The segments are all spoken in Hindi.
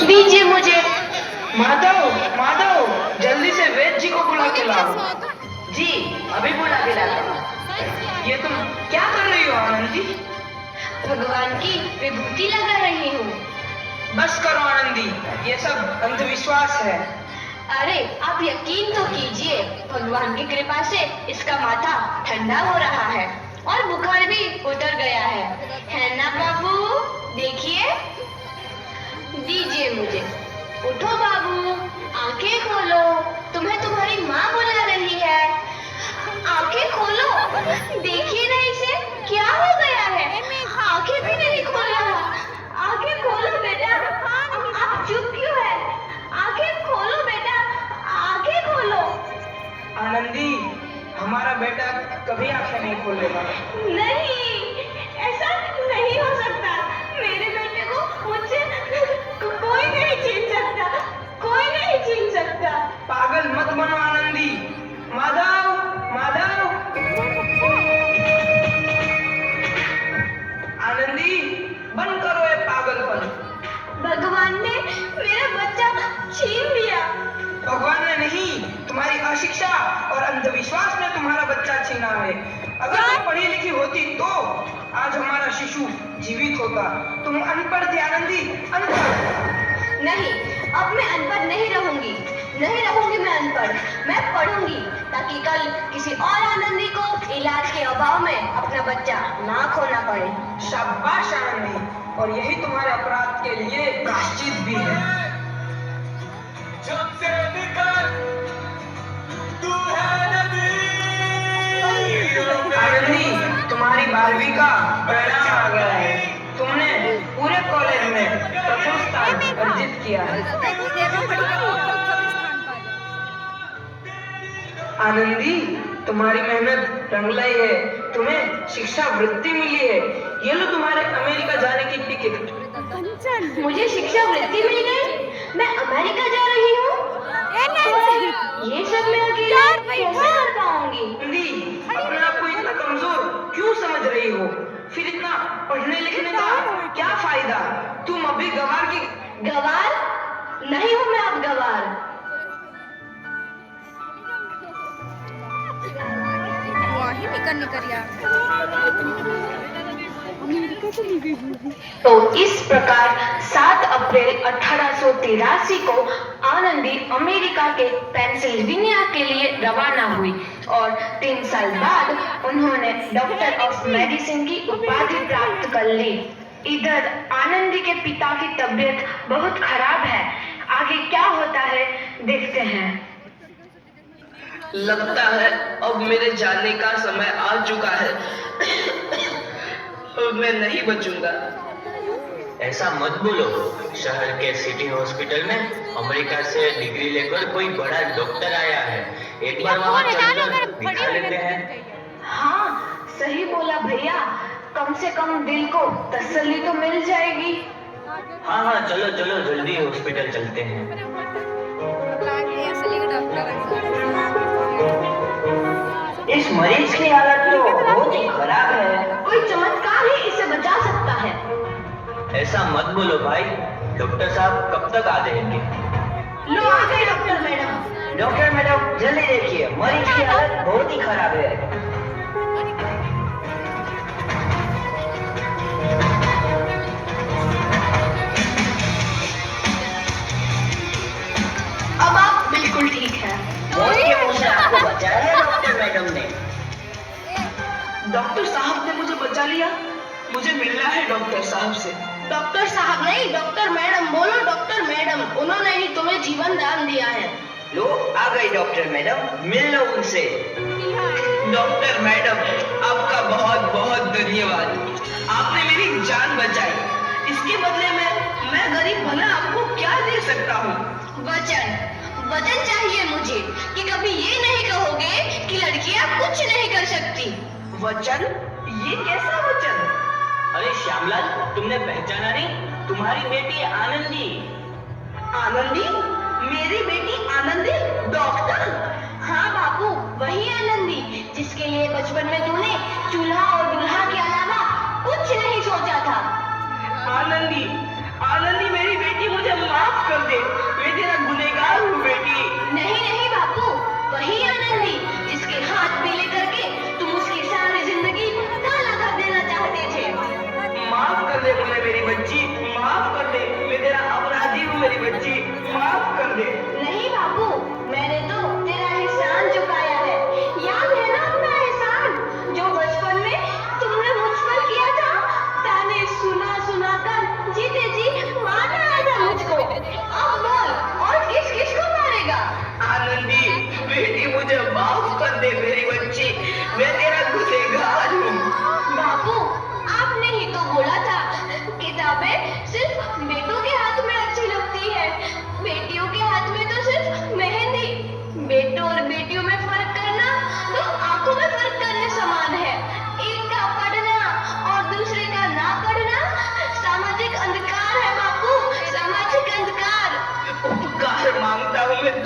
दीजिए मुझे। माधव, माधव, जल्दी से वेद जी को बुला के लाओ। जी अभी बुला के लाता हूँ। ये तुम क्या कर रही हो आनंदी? भगवान की विभूति लगा रही हूँ। बस करो आनंदी, ये सब अंधविश्वास है। अरे आप यकीन तो कीजिए, भगवान की कृपा से इसका माथा ठंडा हो रहा है और बुखार भी उतर गया है ना बाबू? देखिए, दीजिए मुझे। उठो बाबू, आंखें खोलो, तुम्हें तुम्हारी माँ बुला रही है। आंखें खोलो, देखिए ना इसे क्या हो गया है, आंखें भी नहीं खोल रहा। आंखें खोलो बेटा, आप चुप क्यों है? आंखें खोलो बेटा, आंखें खोलो। आनंदी, हमारा बेटा कभी आंखें नहीं खोलेगा। नहीं, ऐसा नहीं हो सकता। मेरे बेटे को मुझसे कोई नहीं छीन सकता, कोई नहीं छीन सकता। पागल मत बनो आनंदी। माधव, माधव, आनंदी, बंद करो ये पागलपन। भगवान ने मेरा बच्चा छीन लिया। भगवान ने नहीं, तुम्हारी अशिक्षा और अंधविश्वास ने तुम्हारा बच्चा छीना है। अगर तुम पढ़ी लिखी होती तो आज हमारा शिशु जीवित होता। तुम अनपढ़ थी आनंदी, अनपढ़। नहीं, अब मैं अनपढ़ नहीं रहूंगी, नहीं रहूंगी मैं अनपढ़। मैं पढ़ूंगी ताकि कल किसी और आनंदी को इलाज के अभाव में अपना बच्चा ना खोना पड़े। शाबाश आनंदी, और यही तुम्हारे अपराध के लिए प्रायश्चित भी है। आनंदी, तुम्हारी 12वीं का परिणाम आ गया है। तुमने पूरे कॉलेज में प्रथम स्थान अर्जित किया है। आनंदी, तुम्हारी मेहनत रंग लाई है। तुम्हें शिक्षा वृत्ति मिली है। ये लो तुम्हारे अमेरिका जाने की टिकट। मुझे शिक्षा वृत्ति मिल गई, मैं अमेरिका जा रही हूँ। ये सब मैं अकेले कैसे कर पाऊंगी? आनंदी, अपने आप को इतना कमजोर क्यों समझ रही हो? फिर इतना पढ़ने लिखने का क्या फायदा? तुम अभी गवार की। गवार नहीं हूँ मैं अब गवार। तो इस प्रकार 7 अप्रैल 1883 को आनंदी अमेरिका के पेंसिल्वेनिया के लिए रवाना हुई और 3 साल बाद उन्होंने डॉक्टर ऑफ मेडिसिन की उपाधि प्राप्त कर ली। इधर आनंदी के पिता की तबीयत बहुत खराब है। आगे क्या होता है देखते हैं। लगता है अब मेरे जाने का समय आ चुका है। अब मैं नहीं बचूंगा। ऐसा मत बोलो। शहर के सिटी हॉस्पिटल में अमेरिका से डिग्री लेकर कोई बड़ा डॉक्टर आया है। एक बार वहाँ चलकर दिखा लेते हैं। हाँ, सही बोला भैया, कम से कम दिल को तसल्ली तो मिल जाएगी। हाँ हाँ, चलो चलो जल्दी हॉस्पिटल चलते हैं। इस मरीज की हालत तो बहुत ही खराब है। कोई चमत्कार ही इसे बचा सकता है। ऐसा मत बोलो भाई। डॉक्टर साहब कब तक आ जाएंगे? लो आ गए डॉक्टर मैडम। डॉक्टर मैडम जल्दी देखिए, मरीज की हालत बहुत ही खराब है। अब आप बिल्कुल ठीक है। मौत के मुंह से आपको बचाया है डॉक्टर मैडम ने। डॉक्टर साहब ने मुझे बचा लिया। मुझे मिलना है डॉक्टर साहब से। डॉक्टर साहब नहीं, डॉक्टर मैडम बोलो। डॉक्टर मैडम, उन्होंने ही तुम्हें जीवन दान दिया है। लो आ गई डॉक्टर मैडम, मिल लो उनसे। डॉक्टर मैडम, आपका बहुत बहुत धन्यवाद। आपने मेरी जान बचाई। इसके बदले में मैं गरीब भला आपको क्या दे सकता हूँ? वचन, वचन चाहिए मुझे कि कभी ये नहीं कहोगे कि लड़कियां कुछ नहीं कर सकती। वचन? ये कैसा वचन? अरे श्यामलाल, तुमने पहचाना नहीं? तुम्हारी बेटी आनंदी। आनंदी? मेरी बेटी आनंदी? डॉक्टर? हाँ बापू, वही आनंदी जिसके लिए बचपन में तूने चूल्हा और दूल्हा के अलावा कुछ नहीं सोचा था। आनंदी, आनंदी मेरी बेटी, मुझे माफ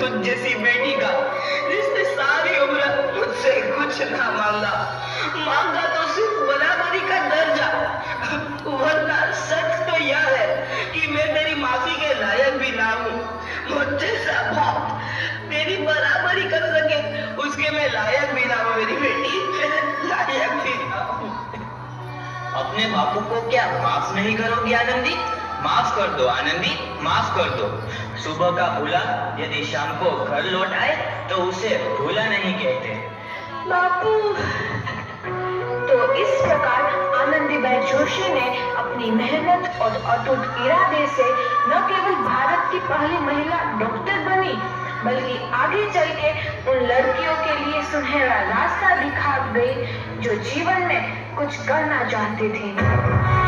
तुझ जैसी बेटी का, जिसने सारी उम्र मुझसे कुछ ना मांगा, मांगा तो सिर्फ बराबरी का दर्जा। वरना सच तो यह है कि मैं तेरी माफी के लायक भी ना हूँ। मुझ जैसा बाप तेरी बराबरी कर सके, उसके मैं लायक भी ना हूँ मेरी बेटी, लायक भी ना हूँ। अपने बापू को क्या माफ नहीं करोगी आनंदी? माफ कर दो आनंदी, माफ कर दो। सुबह का भूला यदि शाम को घर लौट आए तो उसे भूला नहीं कहते। बापू। तो इस प्रकार आनंदीबेन जोशी ने अपनी मेहनत और अटूट इरादे से न केवल भारत की पहली महिला डॉक्टर बनी, बल्कि आगे चल के उन लड़कियों के लिए सुनहरा रास्ता दिखा गई जो जीवन में कुछ करना चाहती थी।